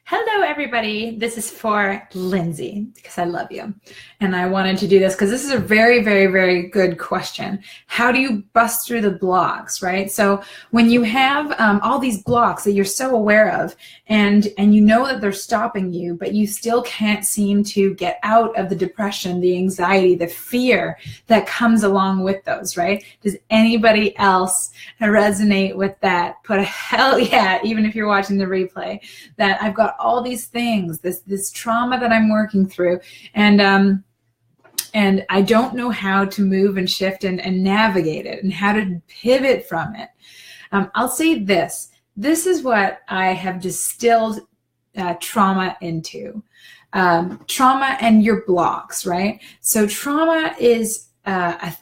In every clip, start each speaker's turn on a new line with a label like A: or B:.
A: Hello, everybody. This is for Lindsay because I love you. And I wanted to do this because this is a very, very, very good question. How do you bust through the blocks, right? So when you have all these blocks that you're so aware of and you know that they're stopping you, but you still can't seem to get out of the depression, the anxiety, the fear that comes along with those, right? Does anybody else resonate with that? Put a hell yeah, even if you're watching the replay, that I've got all these things, this trauma that I'm working through, and I don't know how to move and shift and navigate it and how to pivot from it. I'll say this is what I have distilled trauma into. Trauma and your blocks, right? So trauma is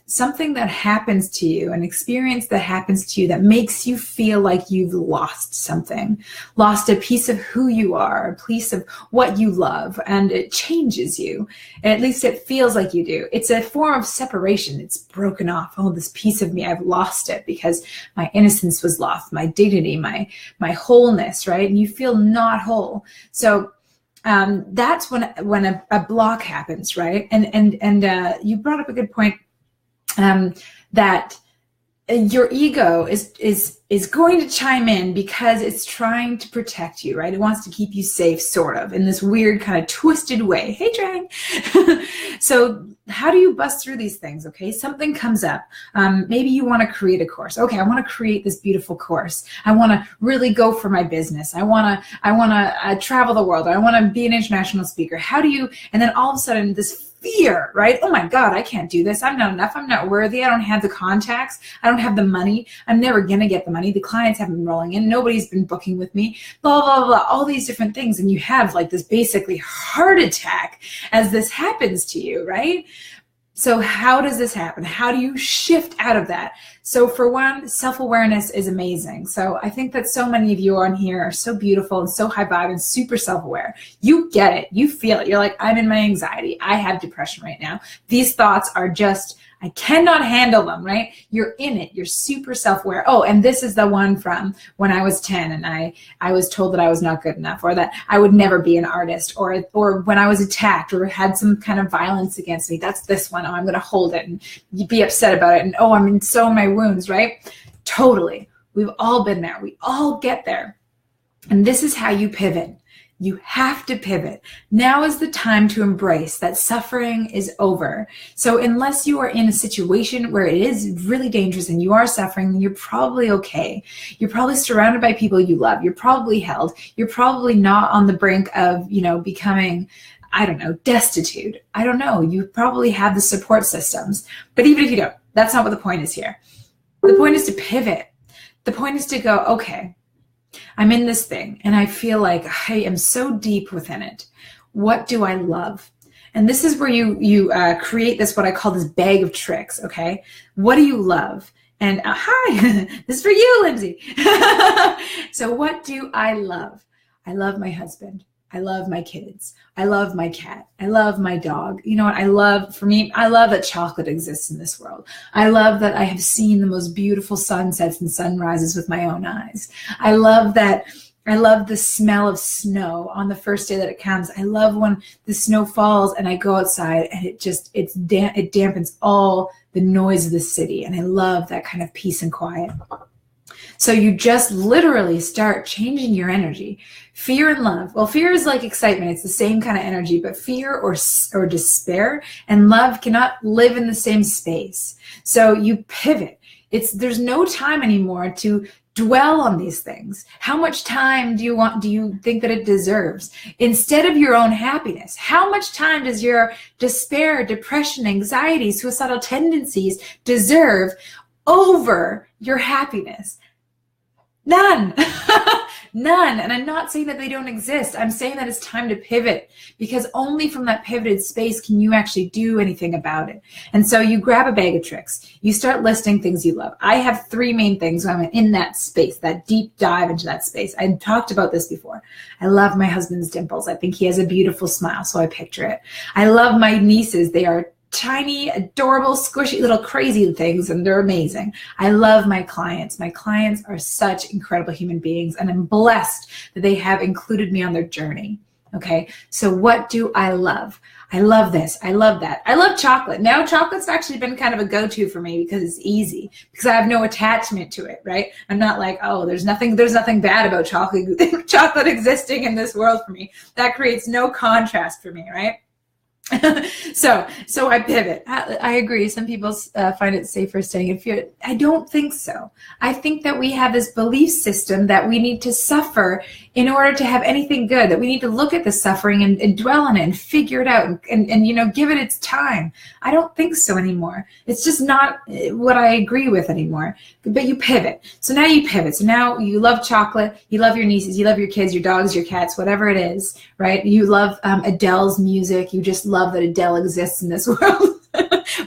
A: something that happens to you, an experience that happens to you that makes you feel like you've lost something, lost a piece of who you are, a piece of what you love, and it changes you. At least it feels like you do. It's a form of separation. It's broken off. Oh, this piece of me, I've lost it because my innocence was lost, my dignity, my wholeness, right? And you feel not whole. So that's when a block happens, right? And you brought up a good point, that your ego is going to chime in because it's trying to protect you, right? It wants to keep you safe, sort of, in this weird kind of twisted way. Hey, Trang. So how do you bust through these things? Okay, something comes up. Maybe you want to create a course. Okay, I want to create this beautiful course. I want to really go for my business. I want to travel the world. I want to be an international speaker. How do you? And then all of a sudden, this fear, right? Oh my God, I can't do this. I'm not enough. I'm not worthy. I don't have the contacts. I don't have the money. I'm never going to get the money. The clients haven't been rolling in. Nobody's been booking with me, blah, blah, blah, all these different things. And you have like this basically heart attack as this happens to you, right? So how does this happen? How do you shift out of that? So for one, self-awareness is amazing. So I think that so many of you on here are so beautiful and so high vibe and super self-aware. You get it. You feel it. You're like, I'm in my anxiety. I have depression right now. These thoughts are just, I cannot handle them, right? You're in it. You're super self-aware. Oh, and this is the one from when I was 10 and I was told that I was not good enough, or that I would never be an artist, or when I was attacked or had some kind of violence against me. That's this one. Oh, I'm going to hold it and be upset about it. And oh, I'm in so my wounds, right? Totally. We've all been there. We all get there. And this is how you pivot. You have to pivot. Now is the time to embrace that suffering is over. So unless you are in a situation where it is really dangerous and you are suffering, then you're probably okay. You're probably surrounded by people you love. You're probably held. You're probably not on the brink of, becoming, I don't know, destitute. I don't know. You probably have the support systems. But even if you don't, that's not what the point is here. The point is to pivot. The point is to go, okay, I'm in this thing and I feel like I am so deep within it. What do I love? And this is where you create this, what I call this bag of tricks, okay? What do you love? And hi, this is for you, Lindsay. So what do I love? I love my husband. I love my kids. I love my cat. I love my dog. You know what I love? For me, I love that chocolate exists in this world. I love that I have seen the most beautiful sunsets and sunrises with my own eyes. I love that. I love the smell of snow on the first day that it comes. I love when the snow falls and I go outside and it dampens all the noise of the city. And I love that kind of peace and quiet. So you just literally start changing your energy. Fear and love. Well, fear is like excitement. It's the same kind of energy, but fear or despair and love cannot live in the same space. So you pivot. There's no time anymore to dwell on these things. How much time do you think that it deserves? Instead of your own happiness, how much time does your despair, depression, anxiety, suicidal tendencies deserve over your happiness? None. None. And I'm not saying that they don't exist. I'm saying that it's time to pivot, because only from that pivoted space can you actually do anything about it. And so you grab a bag of tricks. You start listing things you love. I have 3 main things when I'm in that space, that deep dive into that space. I talked about this before. I love my husband's dimples. I think he has a beautiful smile, so I picture it. I love my nieces. They are tiny, adorable, squishy little crazy things, and they're amazing. I love my clients. My clients are such incredible human beings, and I'm blessed that they have included me on their journey. Okay, so what do I love? I love this. I love that. I love chocolate. Now chocolate's actually been kind of a go-to for me because it's easy, because I have no attachment to it, right? I'm not like, oh, there's nothing bad about chocolate existing in this world for me. That creates no contrast for me, right? So I pivot. I agree. Some people find it safer staying in fear. I don't think so. I think that we have this belief system that we need to suffer in order to have anything good, that we need to look at the suffering and dwell on it and figure it out and give it its time. I don't think so anymore. It's just not what I agree with anymore. But you pivot. So now you pivot. So now you love chocolate, you love your nieces, you love your kids, your dogs, your cats, whatever it is, right? You love Adele's music. You just love that Adele exists in this world,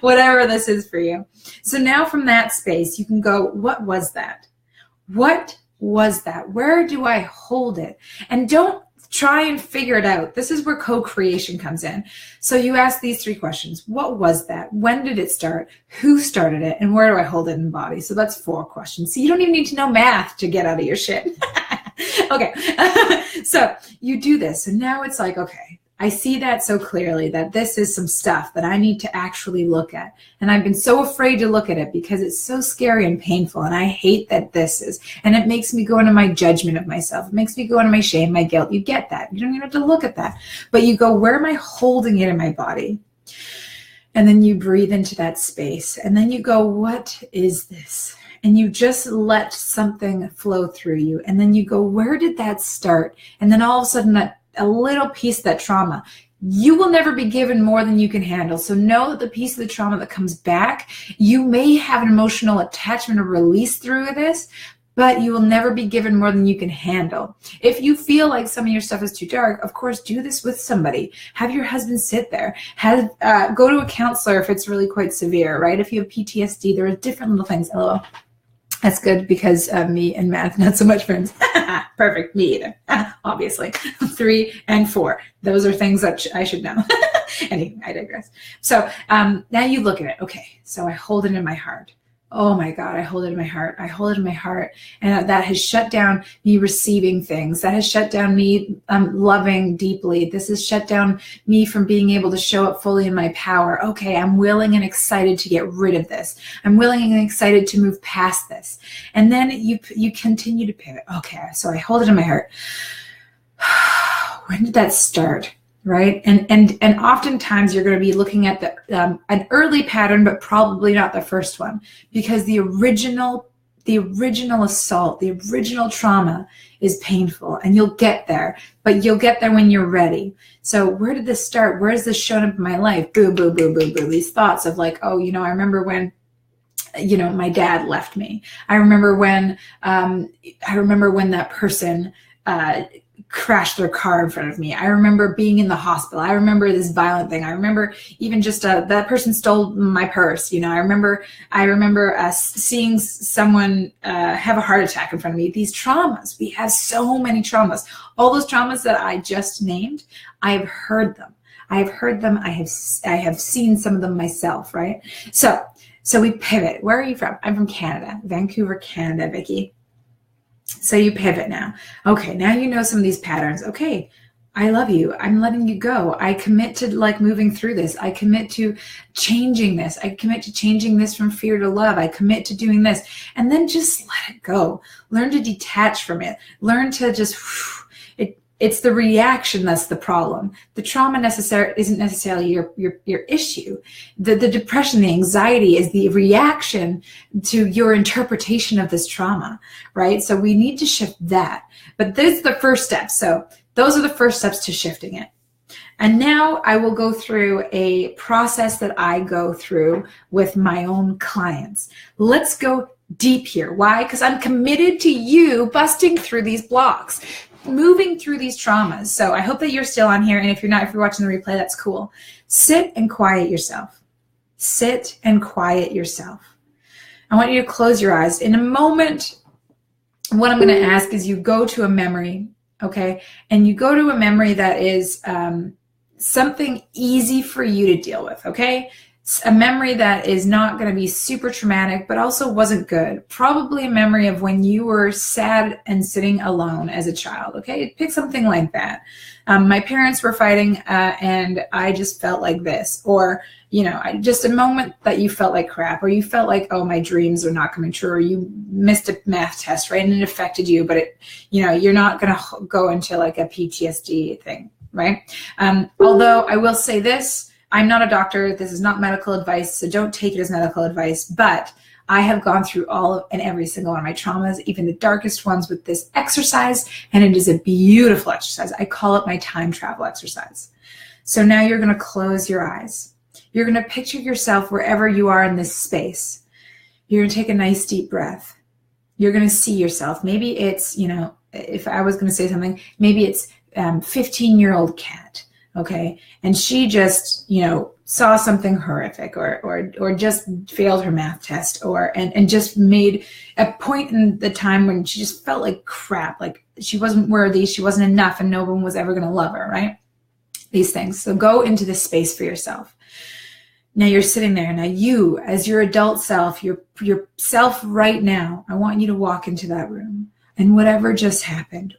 A: whatever this is for you. So now from that space, you can go, what was that? What was that? Where do I hold it? And don't try and figure it out. This is where co-creation comes in. So you ask these 3 questions. What was that? When did it start? Who started it? And where do I hold it in the body? So that's 4 questions. So you don't even need to know math to get out of your shit. Okay. So you do this. And now it's like, okay, I see that so clearly that this is some stuff that I need to actually look at. And I've been so afraid to look at it because it's so scary and painful. And I hate that this is. And it makes me go into my judgment of myself. It makes me go into my shame, my guilt. You get that. You don't even have to look at that. But you go, where am I holding it in my body? And then you breathe into that space. And then you go, what is this? And you just let something flow through you. And then you go, where did that start? And then all of a sudden a little piece of that trauma, you will never be given more than you can handle. So know that the piece of the trauma that comes back, you may have an emotional attachment or release through this, but you will never be given more than you can handle. If you feel like some of your stuff is too dark, of course, do this with somebody. Have your husband sit there. Go to a counselor if it's really quite severe, right? If you have PTSD, there are different little things. LOL. That's good because me and math, not so much friends. Perfect, me either, obviously. 3 and 4. Those are things that I should know. Anyway, I digress. So now you look at it. Okay, so I hold it in my heart. Oh my God, I hold it in my heart. I hold it in my heart. And that has shut down me receiving things. That has shut down me loving deeply. This has shut down me from being able to show up fully in my power. Okay, I'm willing and excited to get rid of this. I'm willing and excited to move past this. And then you continue to pivot. Okay, so I hold it in my heart. When did that start? Right? And oftentimes you're going to be looking at an early pattern, but probably not the first one, because the original assault, the original trauma is painful, and you'll get there, but you'll get there when you're ready. So where did this start? Where has this shown up in my life? Boo, boo, boo, boo, boo. These thoughts of like, oh, I remember when my dad left me. I remember when that person crashed their car in front of me. I remember being in the hospital. I remember this violent thing. I remember even just that person stole my purse. I remember seeing someone have a heart attack in front of me. These traumas, we have so many traumas. All those traumas that I just named, I have heard them. I have seen some of them myself, right? So we pivot. Where are you from? I'm from Canada, Vancouver, Canada, Vicky. So you pivot now. Okay, now you know some of these patterns. Okay, I love you. I'm letting you go. I commit to moving through this. I commit to changing this. I commit to changing this from fear to love. I commit to doing this. And then just let it go. Learn to detach from it. Learn to just, it's the reaction that's the problem. The trauma isn't necessarily your issue. The depression, the anxiety is the reaction to your interpretation of this trauma, right? So we need to shift that. But this is the first step. So those are the first steps to shifting it. And now I will go through a process that I go through with my own clients. Let's go deep here. Why? Because I'm committed to you busting through these blocks, moving through these traumas. So I hope that you're still on here. And if you're not, if you're watching the replay, that's cool. Sit and quiet yourself. Sit and quiet yourself. I want you to close your eyes. In a moment, what I'm going to ask is you go to a memory, okay? And you go to a memory that is something easy for you to deal with, okay? A memory that is not going to be super traumatic, but also wasn't good. Probably a memory of when you were sad and sitting alone as a child. Okay, pick something like that. My parents were fighting and I just felt like this. Or, just a moment that you felt like crap, or you felt like, oh, my dreams are not coming true, or you missed a math test, right? And it affected you, but you're not going to go into like a PTSD thing, right? Although I will say this, I'm not a doctor. This is not medical advice, so don't take it as medical advice. But I have gone through all and every single one of my traumas, even the darkest ones, with this exercise, and it is a beautiful exercise. I call it my time travel exercise. So now you're going to close your eyes. You're going to picture yourself wherever you are in this space. You're going to take a nice deep breath. You're going to see yourself. Maybe it's, if I was going to say something, maybe it's 15-year-old Kat. Okay. And she just, saw something horrific or just failed her math test and just made a point in the time when she just felt like crap, like she wasn't worthy, she wasn't enough, and no one was ever going to love her, right? These things. So go into this space for yourself. Now you're sitting there. Now you, as your adult self, your self right now, I want you to walk into that room. And whatever just happened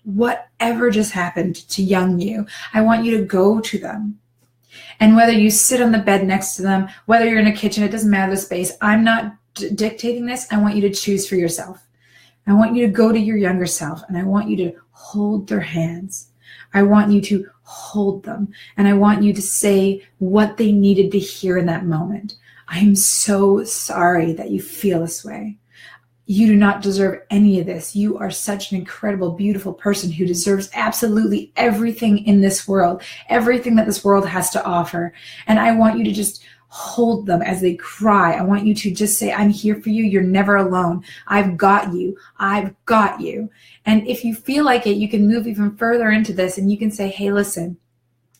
A: to young you, I want you to go to them. And whether you sit on the bed next to them, whether you're in a kitchen, it doesn't matter the space. I'm not dictating this. I want you to choose for yourself. I want you to go to your younger self, and I want you to hold their hands. I want you to hold them, and I want you to say what they needed to hear in that moment. I am so sorry that you feel this way. You do not deserve any of this. You are such an incredible, beautiful person who deserves absolutely everything in this world, everything that this world has to offer. And I want you to just hold them as they cry. I want you to just say, I'm here for you. You're never alone. I've got you. I've got you. And if you feel like it, you can move even further into this and you can say, hey, listen,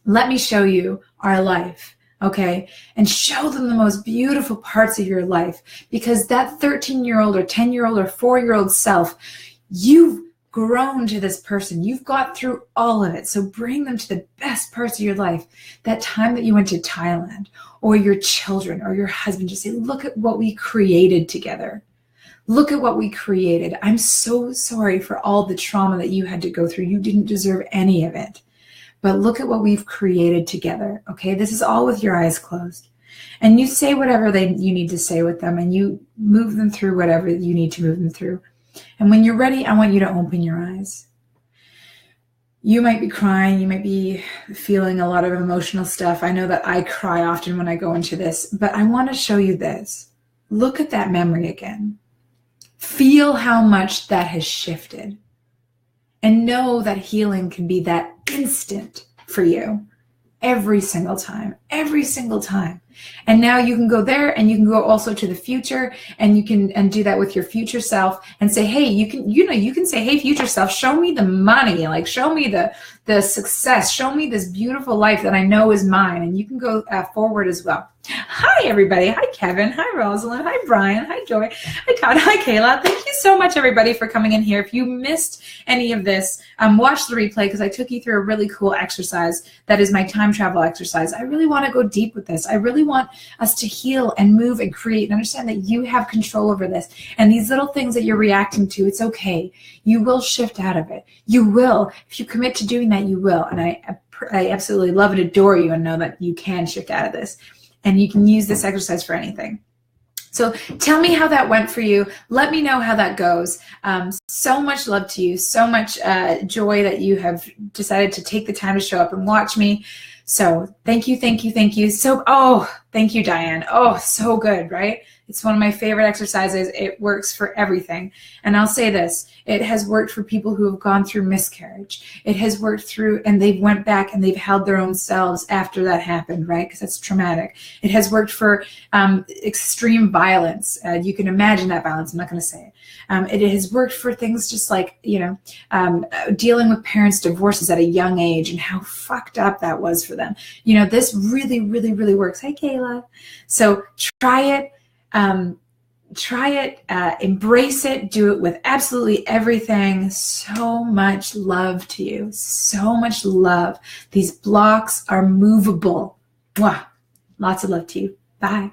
A: let me show you our life. Okay, and show them the most beautiful parts of your life, because that 13-year-old or 10-year-old or 4-year-old self, you've grown to this person. You've got through all of it. So bring them to the best parts of your life. That time that you went to Thailand, or your children or your husband, just say, look at what we created together. Look at what we created. I'm so sorry for all the trauma that you had to go through. You didn't deserve any of it. But look at what we've created together, okay? This is all with your eyes closed. And you say whatever you need to say with them, and you move them through whatever you need to move them through. And when you're ready, I want you to open your eyes. You might be crying. You might be feeling a lot of emotional stuff. I know that I cry often when I go into this, but I want to show you this. Look at that memory again. Feel how much that has shifted. And know that healing can be that instant for you every single time. And now you can go there, and you can go also to the future, and you can do that with your future self and say, hey, you can say, hey, future self, show me the money, like show me the success, show me this beautiful life that I know is mine. And you can go forward as well. Hi, everybody. Hi, Kevin. Hi, Rosalind. Hi, Brian. Hi, Joy. Hi, Todd. Hi, Kayla. Thank you so much, everybody, for coming in here. If you missed any of this, watch the replay, because I took you through a really cool exercise that is my time travel exercise. I really want to go deep with this. I really want us to heal and move and create and understand that you have control over this. And these little things that you're reacting to, it's okay. You will shift out of it. You will. If you commit to doing that, you will. And I absolutely love and adore you and know that you can shift out of this. And you can use this exercise for anything. So tell me how that went for you. Let me know how that goes. So much love to you. So much joy that you have decided to take the time to show up and watch me. So thank you. So, thank you, Diane. Oh, so good, right? It's one of my favorite exercises. It works for everything. And I'll say this, it has worked for people who have gone through miscarriage. It has worked through, and they've went back and they've held their own selves after that happened, right? Because that's traumatic. It has worked for extreme violence. You can imagine that violence. I'm not going to say it. It has worked for things just like, dealing with parents' divorces at a young age and how fucked up that was for them. This really, really, really works. Hi, Kayla. So try it. Embrace it, do it with absolutely everything. So much love to you. So much love. These blocks are movable. Mwah. Lots of love to you. Bye.